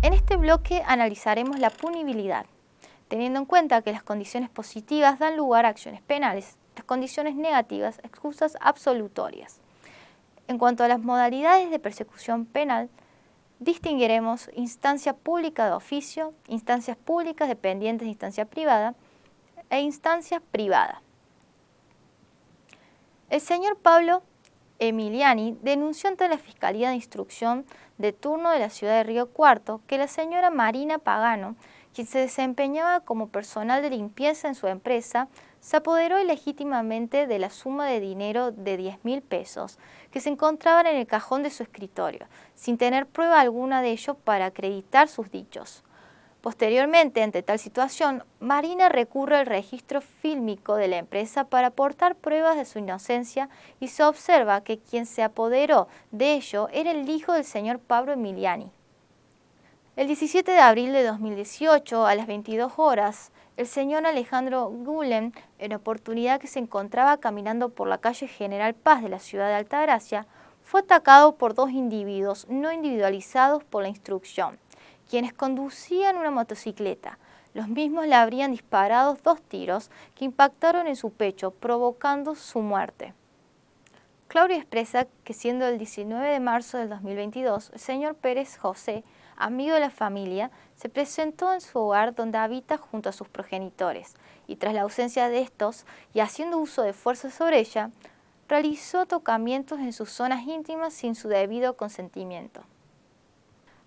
En este bloque analizaremos la punibilidad, teniendo en cuenta que las condiciones positivas dan lugar a acciones penales, las condiciones negativas, excusas absolutorias. En cuanto a las modalidades de persecución penal, distinguiremos instancia pública de oficio, instancias públicas dependientes de instancia privada e instancia privada. El señor Pablo Emiliani denunció ante la Fiscalía de Instrucción de turno de la ciudad de Río Cuarto que la señora Marina Pagano, quien se desempeñaba como personal de limpieza en su empresa, se apoderó ilegítimamente de la suma de dinero de 10.000 pesos que se encontraban en el cajón de su escritorio, sin tener prueba alguna de ello para acreditar sus dichos. Posteriormente, ante tal situación, Marina recurre al registro fílmico de la empresa para aportar pruebas de su inocencia y se observa que quien se apoderó de ello era el hijo del señor Pablo Emiliani. El 17 de abril de 2018, a las 22 horas, el señor Alejandro Gulen, en oportunidad que se encontraba caminando por la calle General Paz de la ciudad de Altagracia, fue atacado por dos individuos no individualizados por la instrucción, quienes conducían una motocicleta. Los mismos le habrían disparado 2 tiros que impactaron en su pecho, provocando su muerte. Claudio expresa que siendo el 19 de marzo del 2022, el señor Pérez José, amigo de la familia, se presentó en su hogar donde habita junto a sus progenitores y tras la ausencia de estos y haciendo uso de fuerza sobre ella, realizó tocamientos en sus zonas íntimas sin su debido consentimiento.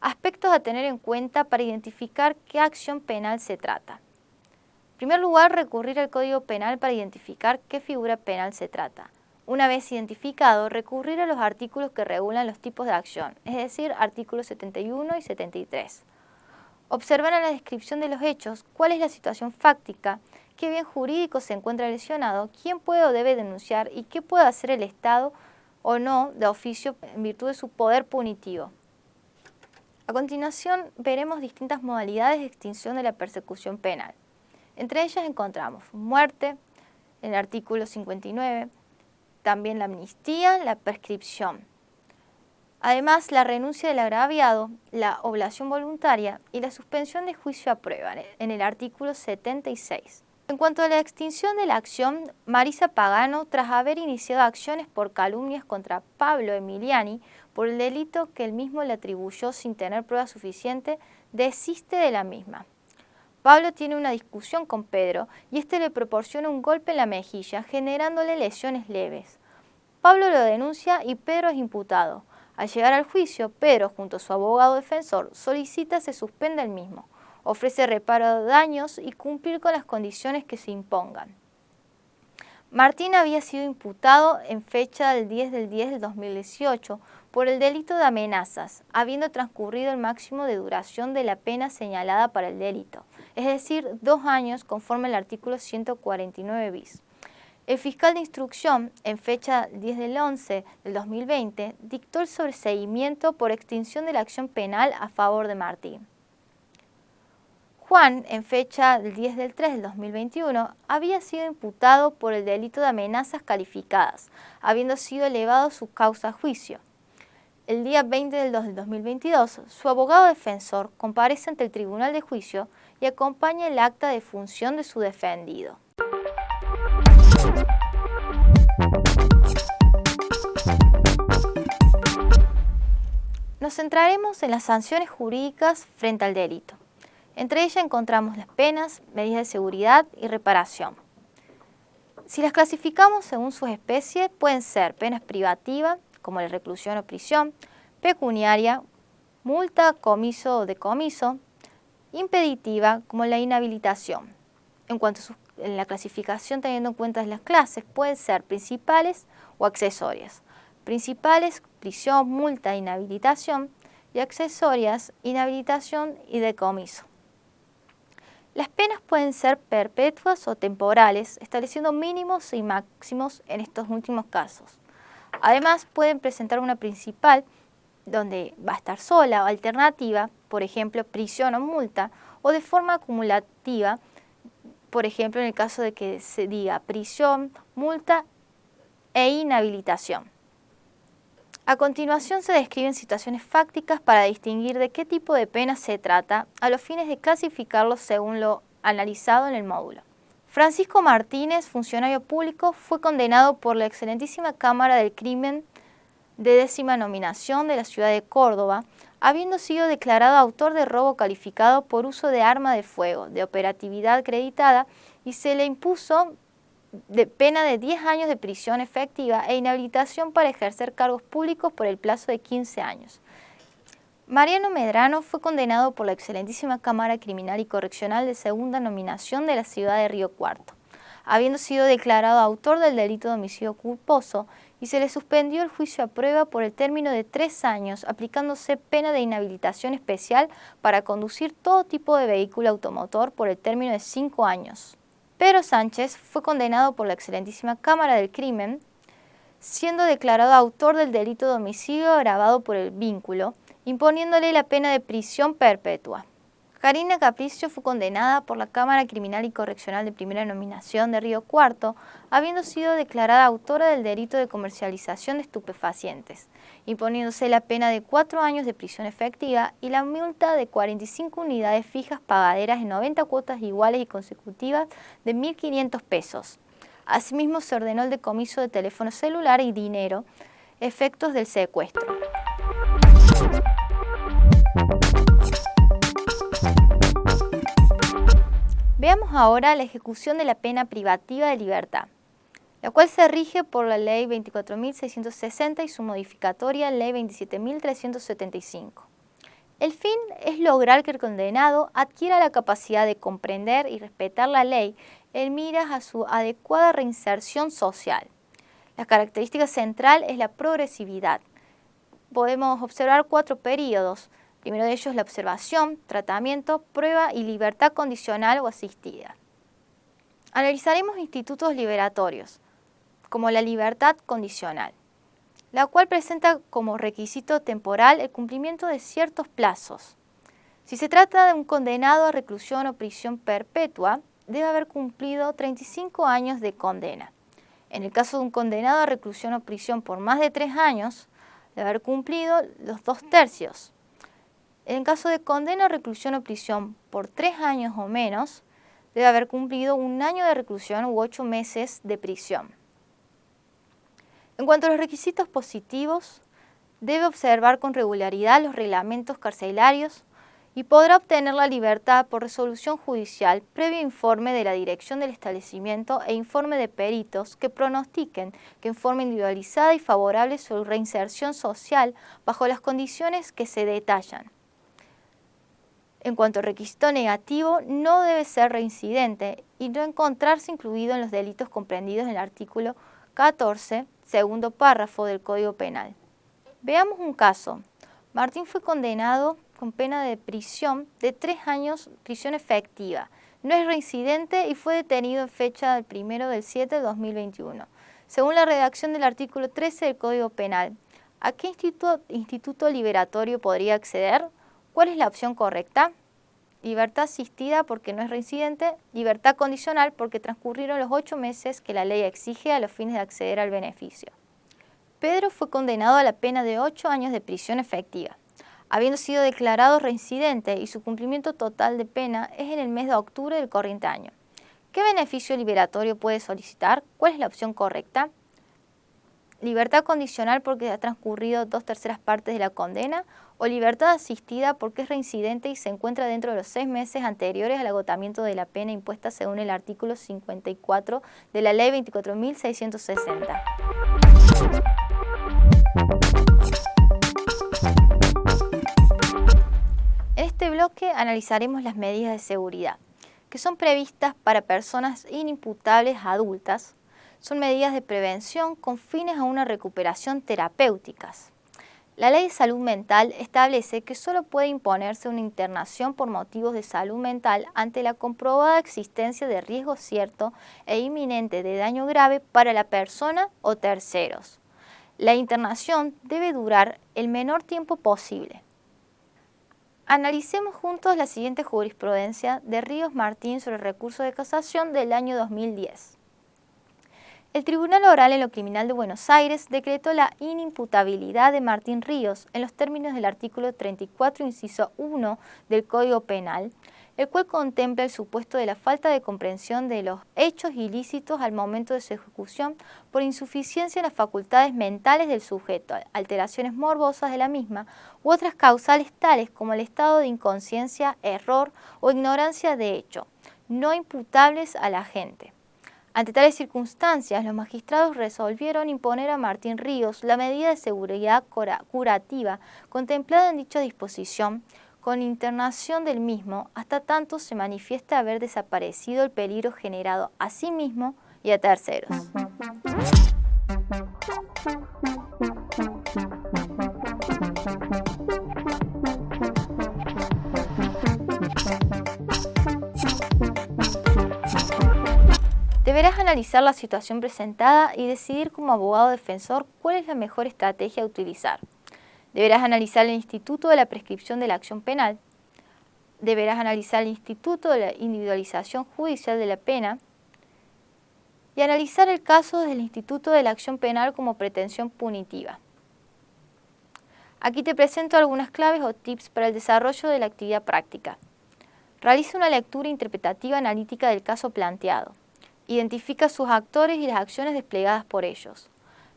Aspectos a tener en cuenta para identificar qué acción penal se trata. En primer lugar, recurrir al Código Penal para identificar qué figura penal se trata. Una vez identificado, recurrir a los artículos que regulan los tipos de acción, es decir, artículos 71 y 73. Observar en la descripción de los hechos cuál es la situación fáctica, qué bien jurídico se encuentra lesionado, quién puede o debe denunciar y qué puede hacer el Estado o no de oficio en virtud de su poder punitivo. A continuación, veremos distintas modalidades de extinción de la persecución penal. Entre ellas encontramos muerte, en el artículo 59, también la amnistía, la prescripción. Además, la renuncia del agraviado, la oblación voluntaria y la suspensión de juicio a prueba, en el artículo 76. En cuanto a la extinción de la acción, Marisa Pagano, tras haber iniciado acciones por calumnias contra Pablo Emiliani por el delito que él mismo le atribuyó sin tener prueba suficiente, desiste de la misma. Pablo tiene una discusión con Pedro y este le proporciona un golpe en la mejilla, generándole lesiones leves. Pablo lo denuncia y Pedro es imputado. Al llegar al juicio, Pedro, junto a su abogado defensor, solicita se suspenda el mismo, ofrece reparo de daños y cumplir con las condiciones que se impongan. Martín había sido imputado en fecha del 10 del 10 del 2018 por el delito de amenazas, habiendo transcurrido el máximo de duración de la pena señalada para el delito, es decir, 2 años conforme al artículo 149 bis. El fiscal de instrucción, en fecha 10 del 11 del 2020, dictó el sobreseimiento por extinción de la acción penal a favor de Martín. Juan, en fecha del 10 del 3 del 2021, había sido imputado por el delito de amenazas calificadas, habiendo sido elevado su causa a juicio. El día 20 del 2 del 2022, su abogado defensor comparece ante el tribunal de juicio y acompaña el acta de función de su defendido. Nos centraremos en las sanciones jurídicas frente al delito. Entre ellas encontramos las penas, medidas de seguridad y reparación. Si las clasificamos según sus especies, pueden ser penas privativas, como la reclusión o prisión, pecuniaria, multa, comiso o decomiso, impeditiva, como la inhabilitación. En cuanto a la clasificación teniendo en cuenta las clases, pueden ser principales o accesorias. Principales, prisión, multa, inhabilitación, y accesorias, inhabilitación y decomiso. Las penas pueden ser perpetuas o temporales, estableciendo mínimos y máximos en estos últimos casos. Además, pueden presentar una principal, donde va a estar sola o alternativa, por ejemplo, prisión o multa, o de forma acumulativa, por ejemplo, en el caso de que se diga prisión, multa e inhabilitación. A continuación se describen situaciones fácticas para distinguir de qué tipo de pena se trata a los fines de clasificarlos según lo analizado en el módulo. Francisco Martínez, funcionario público, fue condenado por la excelentísima Cámara del Crimen de 10ª nominación de la ciudad de Córdoba, habiendo sido declarado autor de robo calificado por uso de arma de fuego, de operatividad acreditada, y se le impuso de pena de 10 años de prisión efectiva e inhabilitación para ejercer cargos públicos por el plazo de 15 años. Mariano Medrano fue condenado por la excelentísima Cámara Criminal y Correccional de 2ª nominación de la ciudad de Río Cuarto, habiendo sido declarado autor del delito de homicidio culposo, y se le suspendió el juicio a prueba por el término de 3 años, aplicándose pena de inhabilitación especial para conducir todo tipo de vehículo automotor por el término de 5 años. Pedro Sánchez fue condenado por la excelentísima Cámara del Crimen, siendo declarado autor del delito de homicidio agravado por el vínculo, imponiéndole la pena de prisión perpetua. Karina Capricio fue condenada por la Cámara Criminal y Correccional de 1ª nominación de Río Cuarto, habiendo sido declarada autora del delito de comercialización de estupefacientes, imponiéndose la pena de 4 años de prisión efectiva y la multa de 45 unidades fijas pagaderas en 90 cuotas iguales y consecutivas de 1.500 pesos. Asimismo, se ordenó el decomiso de teléfono celular y dinero, efectos del secuestro. Veamos ahora la ejecución de la pena privativa de libertad, la cual se rige por la Ley 24.660 y su modificatoria Ley 27.375. El fin es lograr que el condenado adquiera la capacidad de comprender y respetar la ley en miras a su adecuada reinserción social. La característica central es la progresividad. Podemos observar 4 períodos. Primero de ellos la observación, tratamiento, prueba y libertad condicional o asistida. Analizaremos institutos liberatorios, como la libertad condicional, la cual presenta como requisito temporal el cumplimiento de ciertos plazos. Si se trata de un condenado a reclusión o prisión perpetua, debe haber cumplido 35 años de condena. En el caso de un condenado a reclusión o prisión por más de 3 años, debe haber cumplido los 2/3. En caso de condena a reclusión o prisión por 3 años o menos, debe haber cumplido 1 año de reclusión u 8 meses de prisión. En cuanto a los requisitos positivos, debe observar con regularidad los reglamentos carcelarios y podrá obtener la libertad por resolución judicial previo informe de la dirección del establecimiento e informe de peritos que pronostiquen que en forma individualizada y favorable su reinserción social bajo las condiciones que se detallan. En cuanto al requisito negativo, no debe ser reincidente y no encontrarse incluido en los delitos comprendidos en el artículo 14, segundo párrafo del Código Penal. Veamos un caso. Martín fue condenado con pena de prisión de 3 años, prisión efectiva. No es reincidente y fue detenido en fecha del 1/7 de 2021. Según la redacción del artículo 13 del Código Penal, ¿a qué instituto liberatorio podría acceder? ¿Cuál es la opción correcta? Libertad asistida porque no es reincidente, libertad condicional porque transcurrieron los 8 meses que la ley exige a los fines de acceder al beneficio. Pedro fue condenado a la pena de 8 años de prisión efectiva, habiendo sido declarado reincidente y su cumplimiento total de pena es en el mes de octubre del corriente año. ¿Qué beneficio liberatorio puede solicitar? ¿Cuál es la opción correcta? Libertad condicional porque ha transcurrido 2/3 partes de la condena, o libertad asistida porque es reincidente y se encuentra dentro de los 6 meses anteriores al agotamiento de la pena impuesta según el artículo 54 de la Ley 24.660. En este bloque analizaremos las medidas de seguridad, que son previstas para personas inimputables adultas. Son medidas de prevención con fines a una recuperación terapéuticas. La Ley de Salud Mental establece que solo puede imponerse una internación por motivos de salud mental ante la comprobada existencia de riesgo cierto e inminente de daño grave para la persona o terceros. La internación debe durar el menor tiempo posible. Analicemos juntos la siguiente jurisprudencia de Ríos Martín sobre el recurso de casación del año 2010. El Tribunal Oral en lo Criminal de Buenos Aires decretó la inimputabilidad de Martín Ríos en los términos del artículo 34, inciso 1 del Código Penal, el cual contempla el supuesto de la falta de comprensión de los hechos ilícitos al momento de su ejecución por insuficiencia en las facultades mentales del sujeto, alteraciones morbosas de la misma u otras causales tales como el estado de inconsciencia, error o ignorancia de hecho, no imputables al agente. Ante tales circunstancias, los magistrados resolvieron imponer a Martín Ríos la medida de seguridad curativa contemplada en dicha disposición, con internación del mismo hasta tanto se manifieste haber desaparecido el peligro generado a sí mismo y a terceros. Deberás analizar la situación presentada y decidir como abogado defensor cuál es la mejor estrategia a utilizar. Deberás analizar el instituto de la prescripción de la acción penal. Deberás analizar el instituto de la individualización judicial de la pena y analizar el caso desde el instituto de la acción penal como pretensión punitiva. Aquí te presento algunas claves o tips para el desarrollo de la actividad práctica. Realiza una lectura interpretativa analítica del caso planteado. Identifica sus actores y las acciones desplegadas por ellos.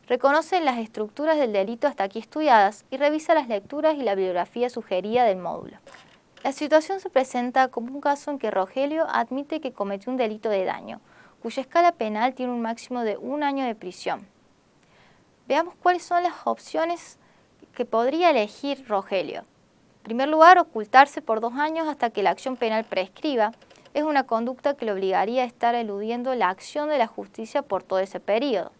Reconoce las estructuras del delito hasta aquí estudiadas y revisa las lecturas y la bibliografía sugerida del módulo. La situación se presenta como un caso en que Rogelio admite que cometió un delito de daño, cuya escala penal tiene un máximo de 1 año de prisión. Veamos cuáles son las opciones que podría elegir Rogelio. En primer lugar, ocultarse por 2 años hasta que la acción penal prescriba. Es una conducta que le obligaría a estar eludiendo la acción de la justicia por todo ese periodo.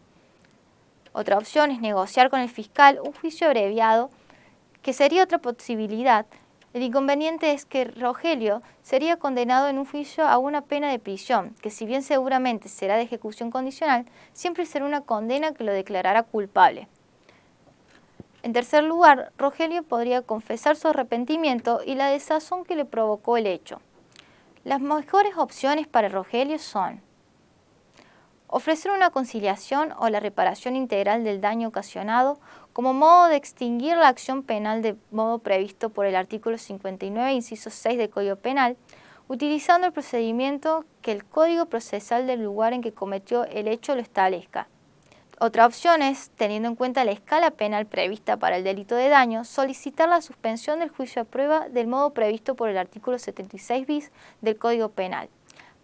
Otra opción es negociar con el fiscal un juicio abreviado, que sería otra posibilidad. El inconveniente es que Rogelio sería condenado en un juicio a una pena de prisión, que si bien seguramente será de ejecución condicional, siempre será una condena que lo declarará culpable. En tercer lugar, Rogelio podría confesar su arrepentimiento y la desazón que le provocó el hecho. Las mejores opciones para Rogelio son ofrecer una conciliación o la reparación integral del daño ocasionado como modo de extinguir la acción penal de modo previsto por el artículo 59, inciso 6 del Código Penal, utilizando el procedimiento que el Código Procesal del lugar en que cometió el hecho lo establezca. Otra opción es, teniendo en cuenta la escala penal prevista para el delito de daño, solicitar la suspensión del juicio a prueba del modo previsto por el artículo 76 bis del Código Penal.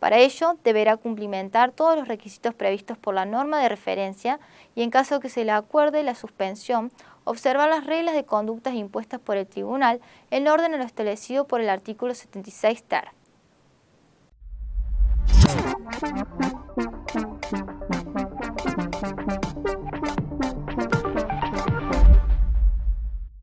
Para ello, deberá cumplimentar todos los requisitos previstos por la norma de referencia y, en caso que se le acuerde la suspensión, observar las reglas de conductas impuestas por el tribunal en orden a lo establecido por el artículo 76 ter.